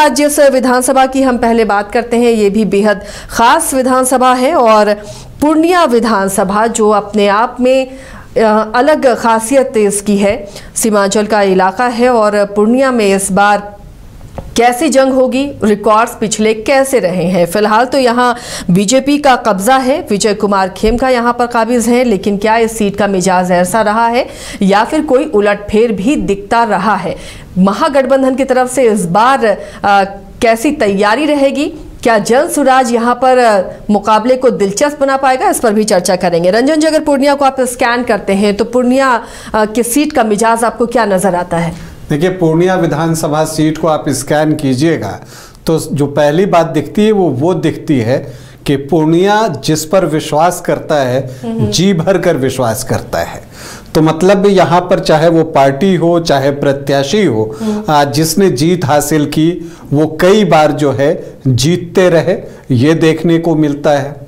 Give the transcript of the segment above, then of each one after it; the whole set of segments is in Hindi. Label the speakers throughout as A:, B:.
A: आज जिस विधानसभा की हम पहले बात करते हैं, ये भी बेहद खास विधानसभा है और पूर्णिया विधानसभा जो अपने आप में अलग खासियत इसकी है। सीमांचल का इलाका है और पूर्णिया में इस बार कैसी जंग होगी, रिकॉर्ड्स पिछले कैसे रहे हैं। फिलहाल तो यहाँ बीजेपी का कब्जा है, विजय कुमार खेमका यहाँ पर काबिज हैं, लेकिन क्या इस सीट का मिजाज ऐसा रहा है या फिर कोई उलटफेर भी दिखता रहा है। महागठबंधन की तरफ से इस बार कैसी तैयारी रहेगी, क्या जन सुराज यहाँ पर मुकाबले को दिलचस्प बना पाएगा, इस पर भी चर्चा करेंगे। रंजन जी, अगर पूर्णिया को आप स्कैन करते हैं तो पूर्णिया की सीट का मिजाज आपको क्या नजर आता है?
B: देखिए, पूर्णिया विधानसभा सीट को आप स्कैन कीजिएगा तो जो पहली बात दिखती है वो दिखती है कि पूर्णिया जिस पर विश्वास करता है, जी भर कर विश्वास करता है। तो मतलब यहाँ पर चाहे वो पार्टी हो चाहे प्रत्याशी हो, जिसने जीत हासिल की वो कई बार जो है जीतते रहे, ये देखने को मिलता है।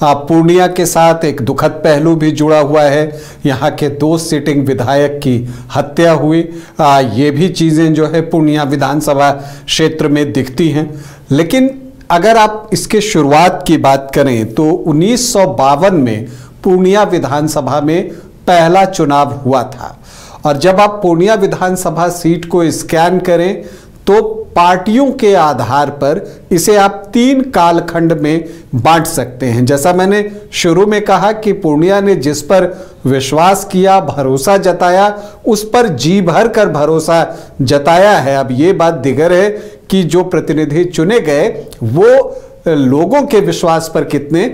B: पूर्णिया के साथ एक दुखद पहलू भी जुड़ा हुआ है। यहाँ के 2 सिटिंग विधायक की हत्या हुई। ये भी चीज़ें जो है पूर्णिया विधानसभा क्षेत्र में दिखती हैं। लेकिन अगर आप इसके शुरुआत की बात करें तो 1952 में पूर्णिया विधानसभा में पहला चुनाव हुआ था। और जब आप पूर्णिया विधानसभा सीट को स्कैन करें तो पार्टियों के आधार पर इसे आप 3 कालखंड में बांट सकते हैं। जैसा मैंने शुरू में कहा कि पूर्णिया ने जिस पर विश्वास किया, भरोसा जताया, उस पर जी भर कर भरोसा जताया है। अब ये बात दिगर है कि जो प्रतिनिधि चुने गए वो लोगों के विश्वास पर कितने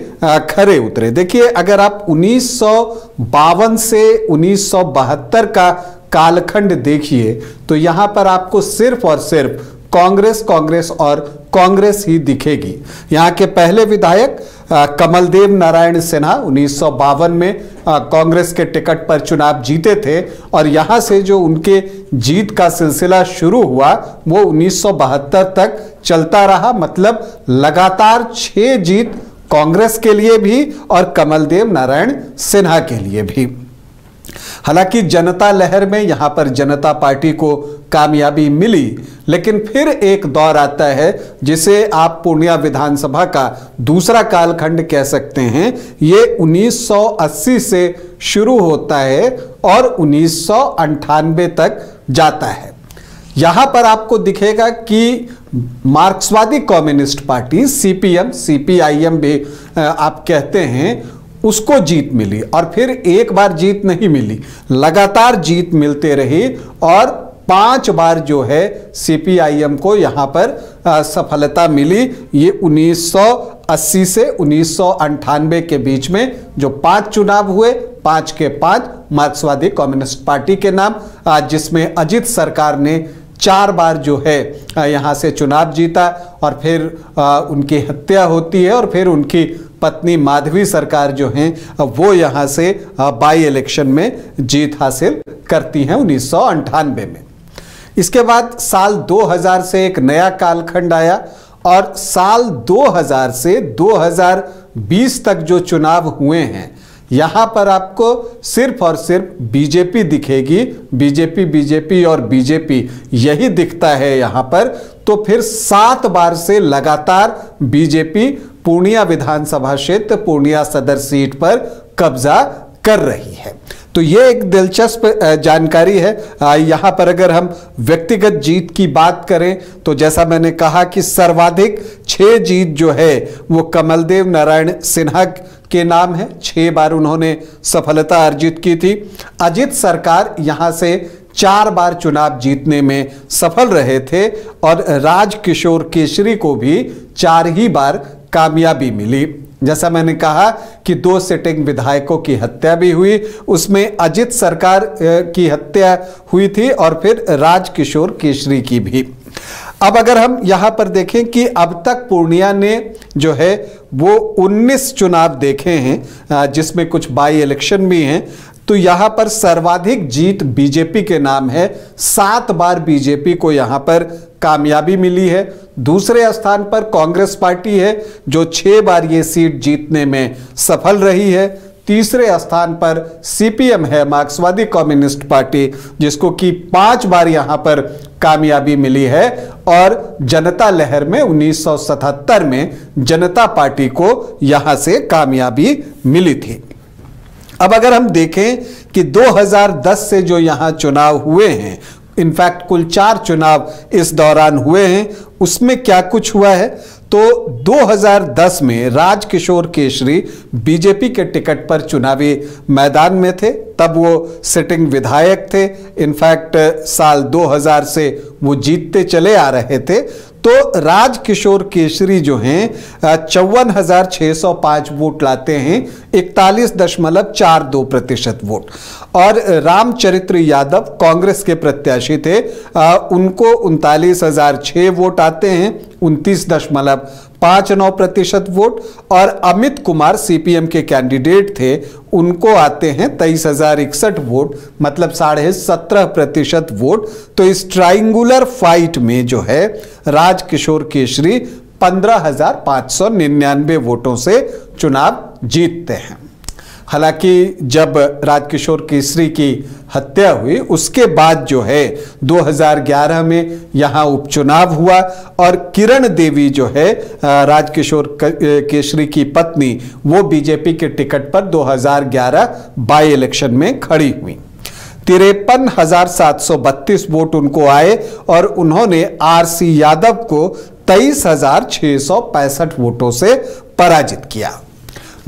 B: खरे उतरे। देखिए, अगर आप 1952 से 1972 का कालखंड देखिए तो यहां पर आपको सिर्फ और सिर्फ कांग्रेस और कांग्रेस ही दिखेगी। यहाँ के पहले विधायक कमलदेव नारायण सिन्हा 1952 में कांग्रेस के टिकट पर चुनाव जीते थे और यहाँ से जो उनके जीत का सिलसिला शुरू हुआ वो 1972 तक चलता रहा। मतलब लगातार 6 जीत कांग्रेस के लिए भी और कमलदेव नारायण सिन्हा के लिए भी। हालांकि जनता लहर में यहां पर जनता पार्टी को कामयाबी मिली, लेकिन फिर एक दौर आता है जिसे आप पूर्णिया विधानसभा का दूसरा कालखंड कह सकते हैं। ये 1980 से शुरू होता है और 1998 तक जाता है। यहां पर आपको दिखेगा कि मार्क्सवादी कम्युनिस्ट पार्टी सीपीएम, सीपीआईएम भी आप कहते हैं, उसको जीत मिली और फिर एक बार जीत नहीं मिली, लगातार जीत मिलते रही और 5 बार जो है सीपीआईएम को यहां पर सफलता मिली। ये 1980 से 1998 के बीच में जो 5 चुनाव हुए, 5 के 5 मार्क्सवादी कम्युनिस्ट पार्टी के नाम, जिसमें अजित सरकार ने 4 बार जो है यहां से चुनाव जीता और फिर उनकी हत्या होती है और फिर उनकी पत्नी माधवी सरकार जो हैं वो यहां से बाई इलेक्शन में जीत हासिल करती हैं 1998 में। इसके बाद साल 2000 से एक नया कालखंड आया और साल 2000 से 2020 तक जो चुनाव हुए हैं यहां पर आपको सिर्फ और सिर्फ बीजेपी दिखेगी। बीजेपी और बीजेपी यही दिखता है यहां पर। तो फिर 7 बार से लगातार बीजेपी पूर्णिया विधानसभा क्षेत्र, पूर्णिया सदर सीट पर कब्जा कर रही है। तो ये एक दिलचस्प जानकारी है। यहाँ पर अगर हम व्यक्तिगत जीत की बात करें तो जैसा मैंने कहा कि सर्वाधिक 6 जीत जो है वो कमलदेव नारायण सिन्हा के नाम है। 6 बार उन्होंने सफलता अर्जित की थी। अजित सरकार यहाँ से 4 बार चुनाव जीतने में सफल रहे थे और राजकिशोर केसरी को भी 4 ही बार कामयाबी मिली। जैसा मैंने कहा कि 2 सिटिंग विधायकों की हत्या भी हुई, उसमें अजित सरकार की हत्या हुई थी और फिर राजकिशोर केसरी की भी। अब अगर हम यहां पर देखें कि अब तक पूर्णिया ने जो है वो 19 चुनाव देखे हैं, जिसमें कुछ बाई इलेक्शन भी हैं, तो यहां पर सर्वाधिक जीत बीजेपी के नाम है। 7 बार बीजेपी को यहां पर कामयाबी मिली है। दूसरे स्थान पर कांग्रेस पार्टी है जो 6 बार ये सीट जीतने में सफल रही है। तीसरे स्थान पर सीपीएम है, मार्क्सवादी कम्युनिस्ट पार्टी, जिसको कि 5 बार यहां पर कामयाबी मिली है। और जनता लहर में 1977 में जनता पार्टी को यहां से कामयाबी मिली थी। अब अगर हम देखें कि 2010 से जो यहां चुनाव हुए हैं, इनफैक्ट कुल 4 चुनाव इस दौरान हुए हैं, उसमें क्या कुछ हुआ है, तो 2010 में राजकिशोर केसरी बीजेपी के टिकट पर चुनावी मैदान में थे। तब वो सिटिंग विधायक थे। इनफैक्ट साल 2000 से वो जीतते चले आ रहे थे। तो राजकिशोर केसरी जो हैं 54,605 वोट लाते हैं, 41.42% वोट। और रामचरित्र यादव कांग्रेस के प्रत्याशी थे, उनको 39,006 वोट आते हैं, 29.59% वोट। और अमित कुमार सीपीएम के कैंडिडेट थे, उनको आते हैं 23,061 वोट, मतलब 17.5% वोट। तो इस ट्राइंगुलर फाइट में जो है राजकिशोर केसरी 15,599 वोटों से चुनाव जीतते हैं। हालांकि जब राजकिशोर केसरी की हत्या हुई उसके बाद जो है 2011 में यहां उपचुनाव हुआ और किरण देवी जो है राजकिशोर केसरी की पत्नी, वो बीजेपी के टिकट पर 2011 बाई इलेक्शन में खड़ी हुई। 53,732 वोट उनको आए और उन्होंने आरसी यादव को 23,665 वोटों से पराजित किया।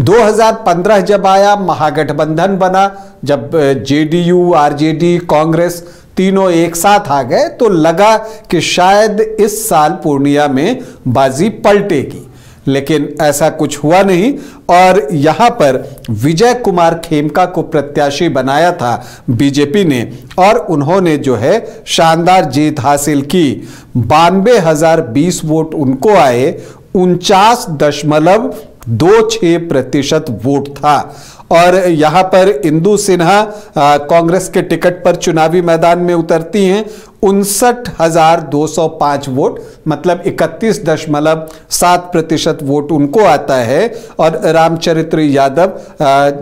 B: 2015 जब आया, महागठबंधन बना, जब जेडीयू, आरजेडी, कांग्रेस तीनों एक साथ आ गए, तो लगा कि शायद इस साल पूर्णिया में बाजी पलटेगी, लेकिन ऐसा कुछ हुआ नहीं। और यहां पर विजय कुमार खेमका को प्रत्याशी बनाया था बीजेपी ने और उन्होंने जो है शानदार जीत हासिल की। 92,020 वोट उनको आए, 49.26% वोट था। और यहां पर इंदु सिन्हा कांग्रेस के टिकट पर चुनावी मैदान में उतरती हैं, 59,205 वोट, मतलब 31.7% वोट उनको आता है। और रामचरित्र यादव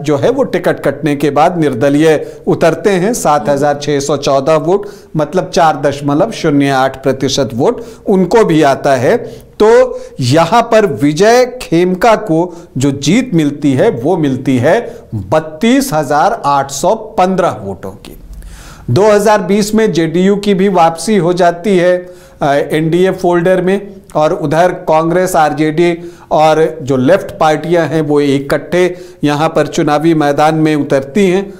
B: जो है वो टिकट कटने के बाद निर्दलीय उतरते हैं, 7,614 वोट, मतलब 4.08% वोट उनको भी आता है। तो यहां पर विजय खेमका को जो जीत मिलती है वो मिलती है 32,815 वोटों की। 2020 में जेडीयू की भी वापसी हो जाती है एनडीए फोल्डर में, और उधर कांग्रेस, आरजेडी और जो लेफ्ट पार्टियां हैं वो इकट्ठे यहां पर चुनावी मैदान में उतरती हैं।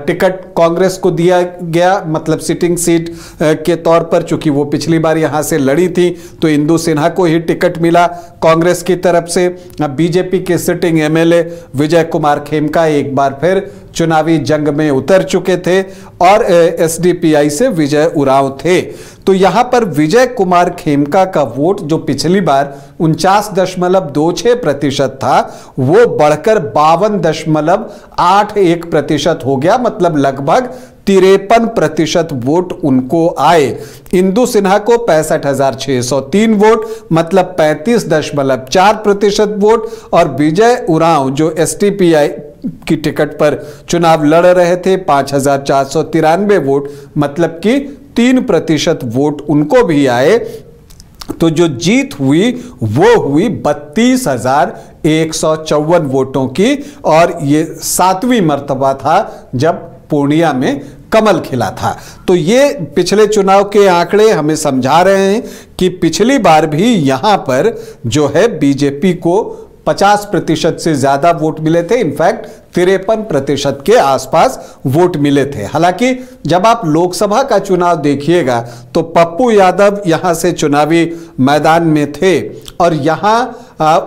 B: टिकट कांग्रेस को दिया गया, मतलब सिटिंग सीट के तौर पर, चूंकि वो पिछली बार यहां से लड़ी थी तो इंदु सिन्हा को ही टिकट मिला कांग्रेस की तरफ से। बीजेपी के सिटिंग एमएलए विजय कुमार खेमका एक बार फिर चुनावी जंग में उतर चुके थे और एसडीपीआई से विजय उरांव थे। तो यहां पर विजय कुमार खेमका का वोट जो पिछली बार 49.26% था, वो बढ़कर 52.81% हो गया, मतलब लगभग 53% वोट उनको आए। इंदु सिन्हा को 65,603 वोट, मतलब 35.4% वोट। और विजय उरांव जो एसडीपीआई की टिकट पर चुनाव लड़ रहे थे, 5,493 वोट, मतलब कि 3% वोट उनको भी आए। तो जो जीत हुई वो हुई 32,154 वोटों की, और ये 7वीं मर्तबा था जब पूर्णिया में कमल खिला था। तो ये पिछले चुनाव के आंकड़े हमें समझा रहे हैं कि पिछली बार भी यहां पर जो है बीजेपी को 50% से ज्यादा वोट मिले थे, इनफैक्ट 53% के आसपास वोट मिले थे। हालांकि जब आप लोकसभा का चुनाव देखिएगा तो पप्पू यादव यहां से चुनावी मैदान में थे और यहां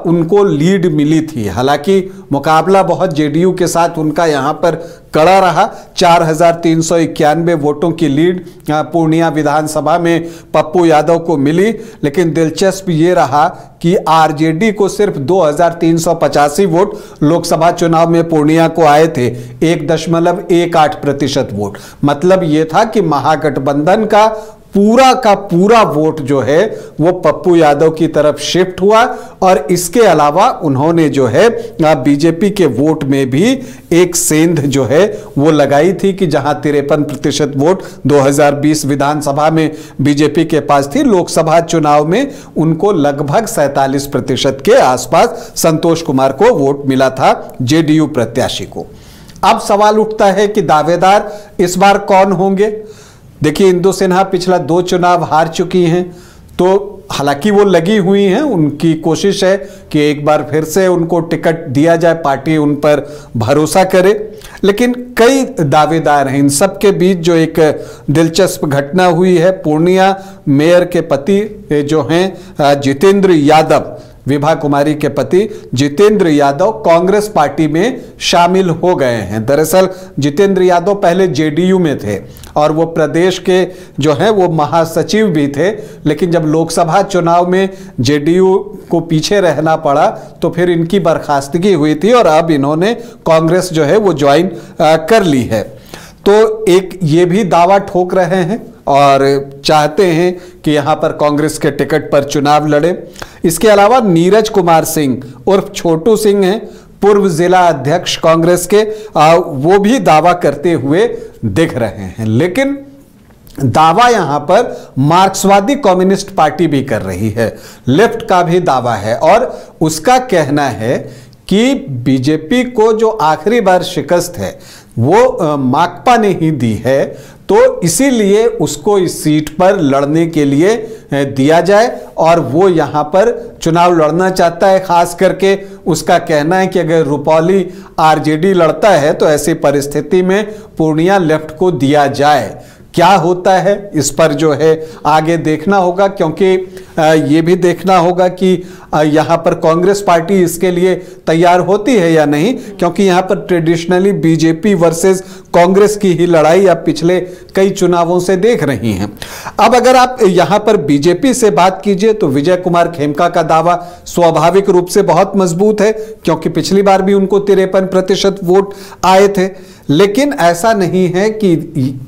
B: उनको लीड मिली थी। हालांकि मुकाबला बहुत जेडीयू के साथ उनका यहां पर कड़ा रहा। 4,391 वोटों की लीड पूर्णिया विधानसभा में पप्पू यादव को मिली, लेकिन दिलचस्प ये रहा कि आरजेडी को सिर्फ 2,385 वोट लोकसभा चुनाव में पूर्णिया को आए थे, 1.18% वोट। मतलब ये था कि महागठबंधन का पूरा का पूरा वोट जो है वो पप्पू यादव की तरफ शिफ्ट हुआ। और इसके अलावा उन्होंने जो है बीजेपी के वोट में भी एक सेंध जो है वो लगाई थी कि जहां 53% वोट 2020 विधानसभा में बीजेपी के पास थी, लोकसभा चुनाव में उनको लगभग 47% के आसपास संतोष कुमार को वोट मिला था, जेडीयू प्रत्याशी को। अब सवाल उठता है कि दावेदार इस बार कौन होंगे। देखिए, इंदु सिन्हा पिछला 2 चुनाव हार चुकी हैं, तो हालांकि वो लगी हुई हैं, उनकी कोशिश है कि एक बार फिर से उनको टिकट दिया जाए, पार्टी उन पर भरोसा करे। लेकिन कई दावेदार हैं, इन सब के बीच जो एक दिलचस्प घटना हुई है, पूर्णिया मेयर के पति जो हैं जितेंद्र यादव, विभा कुमारी के पति जितेंद्र यादव कांग्रेस पार्टी में शामिल हो गए हैं। दरअसल जितेंद्र यादव पहले जेडीयू में थे और वो प्रदेश के जो है वो महासचिव भी थे, लेकिन जब लोकसभा चुनाव में जेडीयू को पीछे रहना पड़ा तो फिर इनकी बर्खास्तगी हुई थी और अब इन्होंने कांग्रेस जो है वो ज्वाइन कर ली है। तो एक ये भी दावा ठोक रहे हैं और चाहते हैं कि यहां पर कांग्रेस के टिकट पर चुनाव लड़े। इसके अलावा नीरज कुमार सिंह उर्फ छोटू सिंह हैं, पूर्व जिला अध्यक्ष कांग्रेस के, वो भी दावा करते हुए दिख रहे हैं। लेकिन दावा यहां पर मार्क्सवादी कम्युनिस्ट पार्टी भी कर रही है, लेफ्ट का भी दावा है और उसका कहना है कि बीजेपी को जो आखिरी बार शिकस्त है वो माकपा ने ही दी है, तो इसीलिए उसको इस सीट पर लड़ने के लिए दिया जाए और वो यहां पर चुनाव लड़ना चाहता है। खास करके उसका कहना है कि अगर रुपौली आरजेडी लड़ता है तो ऐसी परिस्थिति में पूर्णिया लेफ्ट को दिया जाए। क्या होता है इस पर जो है आगे देखना होगा, क्योंकि ये भी देखना होगा कि यहाँ पर कांग्रेस पार्टी इसके लिए तैयार होती है या नहीं, क्योंकि यहाँ पर ट्रेडिशनली बीजेपी वर्सेस कांग्रेस की ही लड़ाई आप पिछले कई चुनावों से देख रही हैं। अब अगर आप यहाँ पर बीजेपी से बात कीजिए तो विजय कुमार खेमका का दावा स्वाभाविक रूप से बहुत मजबूत है, क्योंकि पिछली बार भी उनको 53% वोट आए थे। लेकिन ऐसा नहीं है कि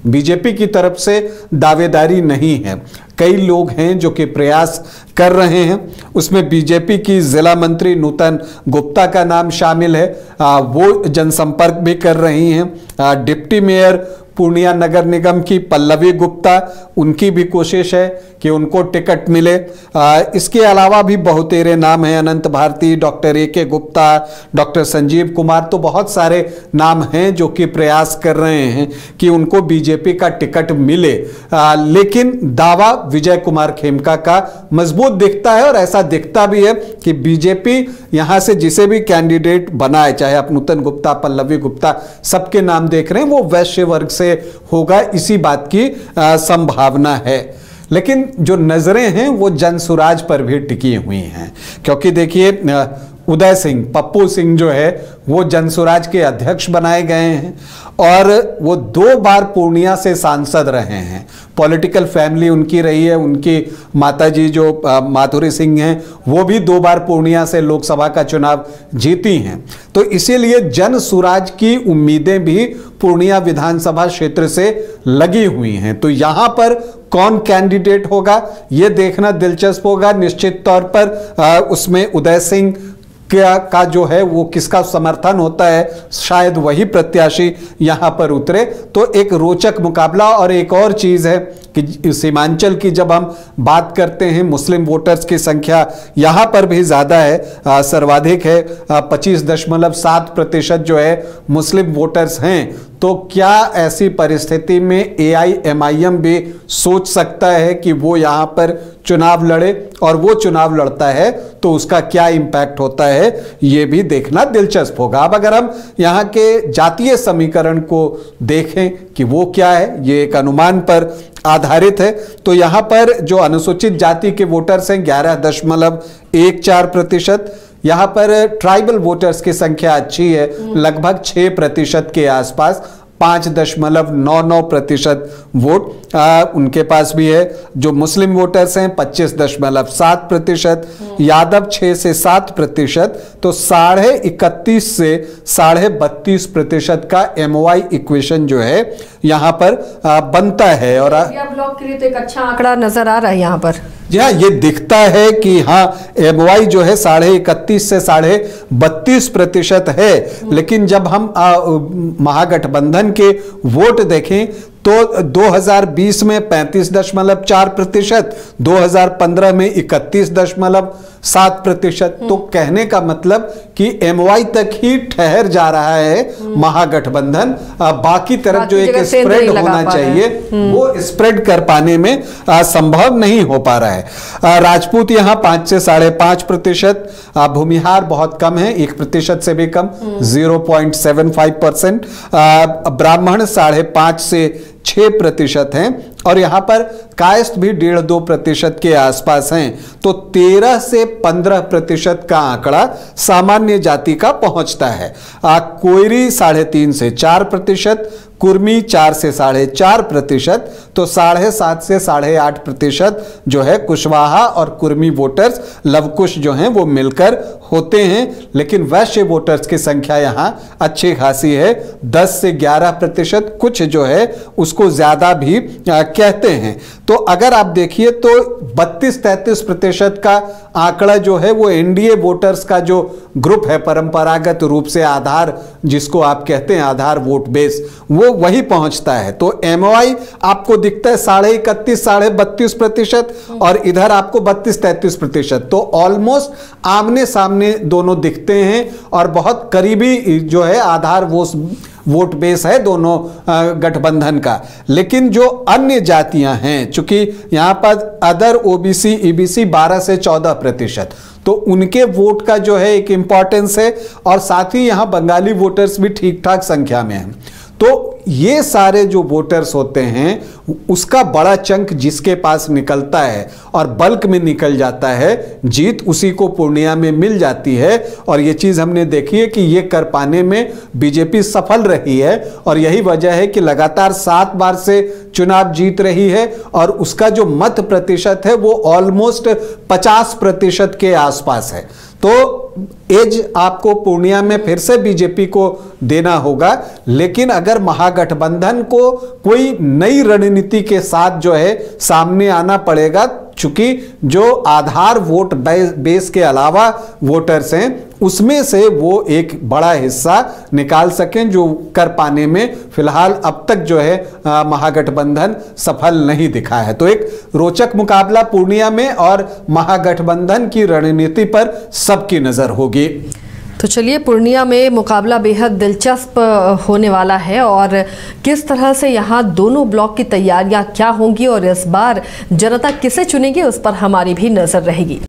B: बीजेपी की तरफ से दावेदारी नहीं है, कई लोग हैं जो कि प्रयास कर रहे हैं। उसमें बीजेपी की जिला मंत्री नूतन गुप्ता का नाम शामिल है, वो जनसंपर्क भी कर रही हैं। डिप्टी मेयर पूर्णिया नगर निगम की पल्लवी गुप्ता, उनकी भी कोशिश है कि उनको टिकट मिले। इसके अलावा भी बहुतेरे नाम हैं, अनंत भारती, डॉक्टर ए के गुप्ता, डॉक्टर संजीव कुमार, तो बहुत सारे नाम हैं जो कि प्रयास कर रहे हैं कि उनको बीजेपी का टिकट मिले। लेकिन दावा विजय कुमार खेमका का मजबूत दिखता है और ऐसा दिखता भी है कि बीजेपी यहां से जिसे भी कैंडिडेट बनाए, चाहे आप नूतन गुप्ता, पल्लवी गुप्ता, सबके नाम देख रहे हैं, वो वैश्य वर्ग से होगा, इसी बात की संभावना है। लेकिन जो नजरें हैं वो जनसुराज पर भी टिकी हुई हैं, क्योंकि देखिए उदय सिंह, पप्पू सिंह जो है वो जनसुराज के अध्यक्ष बनाए गए हैं और वो 2 बार पूर्णिया से सांसद रहे हैं। पॉलिटिकल फैमिली उनकी रही है, उनकी माताजी जो माधुरी सिंह हैं वो भी 2 बार पूर्णिया से लोकसभा का चुनाव जीती हैं। तो इसीलिए जनसुराज की उम्मीदें भी पूर्णिया विधानसभा क्षेत्र से लगी हुई हैं। तो यहां पर कौन कैंडिडेट होगा ये देखना दिलचस्प होगा। निश्चित तौर पर उसमें उदय सिंह का जो है वो किसका समर्थन होता है, शायद वही प्रत्याशी यहां पर उतरे, तो एक रोचक मुकाबला। और एक और चीज है कि सीमांचल की जब हम बात करते हैं, मुस्लिम वोटर्स की संख्या यहां पर भी ज्यादा है, सर्वाधिक है, 25.7% जो है मुस्लिम वोटर्स हैं। तो क्या ऐसी परिस्थिति में AIMIM भी सोच सकता है कि वो यहां पर चुनाव लड़े, और वो चुनाव लड़ता है तो उसका क्या इंपैक्ट होता है ये भी देखना दिलचस्प होगा। अब अगर हम यहाँ के जातीय समीकरण को देखें कि वो क्या है, ये एक अनुमान पर आधारित है, तो यहाँ पर जो अनुसूचित जाति के वोटर्स हैं 11.14%, यहाँ पर ट्राइबल वोटर्स की संख्या अच्छी है, लगभग 6% के आसपास, 5.99% वोट उनके पास भी है। जो मुस्लिम वोटर्स हैं 25.7%, यादव 6 से 7%, तो 31.5 से 32.5% का MOI इक्वेशन जो है यहाँ पर बनता है। और
A: ब्लॉक के लिए तो एक अच्छा आंकड़ा नजर आ रहा है यहाँ पर।
B: जी हाँ, ये दिखता है कि हाँ MOI जो है 31.5 से 32.5% है। लेकिन जब हम महागठबंधन के वोट देखें तो 2020 में 35.4%, 2015 में 31.7%। तो कहने का मतलब कि MOI तक ही ठहर जा रहा है महागठबंधन। बाकी तरफ जो एक स्प्रेड होना चाहिए वो स्प्रेड कर पाने में संभव नहीं हो पा रहा है। राजपूत यहाँ 5 से 5.5%, भूमिहार बहुत कम है, 1% से भी कम 0.75%, ब्राह्मण 5.5 से 6% हैं, और यहां पर कायस्थ भी 1.5-2% के आसपास हैं। तो 13 से 15% का आंकड़ा सामान्य जाति का पहुंचता है। कोयरी 3.5 से 4%, कुर्मी 4 से 4.5%, तो 7.5 से 8.5% जो है कुशवाहा और कुर्मी वोटर्स लवकुश जो हैं वो मिलकर होते हैं। लेकिन वैश्य वोटर्स की संख्या यहां अच्छी खासी है, 10 से 11%, कुछ जो है उसको ज्यादा भी कहते हैं। तो अगर आप देखिए तो 32-33% का आंकड़ा जो है वो एनडीए वोटर्स का जो ग्रुप है, परंपरागत रूप से आधार जिसको आप कहते हैं आधार वोट बेस, वो वही पहुंचता है। तो MOI आपको दिखता है 31.5 32%, और इधर आपको 32-33%। तो ऑलमोस्ट आमने सामने दोनों दिखते हैं, और बहुत करीबी जो है आधार वोट बेस है दोनों गठबंधन का। लेकिन जो अन्य जातियां हैं, चूंकि यहां पर अदर OBC EBC 12 से 14%, तो उनके वोट का जो है एक इंपॉर्टेंस है, और साथ ही यहां बंगाली वोटर्स भी ठीक ठाक संख्या में हैं। तो ये सारे जो वोटर्स होते हैं उसका बड़ा चंक जिसके पास निकलता है और बल्क में निकल जाता है, जीत उसी को पूर्णिया में मिल जाती है। और ये चीज हमने देखी है कि ये कर पाने में बीजेपी सफल रही है, और यही वजह है कि लगातार 7 बार से चुनाव जीत रही है, और उसका जो मत प्रतिशत है वो ऑलमोस्ट 50% के आसपास है। तो एज आपको पूर्णिया में फिर से बीजेपी को देना होगा। लेकिन अगर महागठबंधन को कोई नई रणनीति के साथ जो है सामने आना पड़ेगा, चूंकि जो आधार वोट बेस के अलावा वोटर्स हैं उसमें से वो एक बड़ा हिस्सा निकाल सकें, जो कर पाने में फिलहाल अब तक जो है महागठबंधन सफल नहीं दिखा है। तो एक रोचक मुकाबला पूर्णिया में, और महागठबंधन की रणनीति पर सबकी नजर होगी।
A: तो चलिए, पूर्णिया में मुकाबला बेहद दिलचस्प होने वाला है, और किस तरह से यहाँ दोनों ब्लॉक की तैयारियां क्या होंगी और इस बार जनता किसे चुनेगी उस पर हमारी भी नजर रहेगी।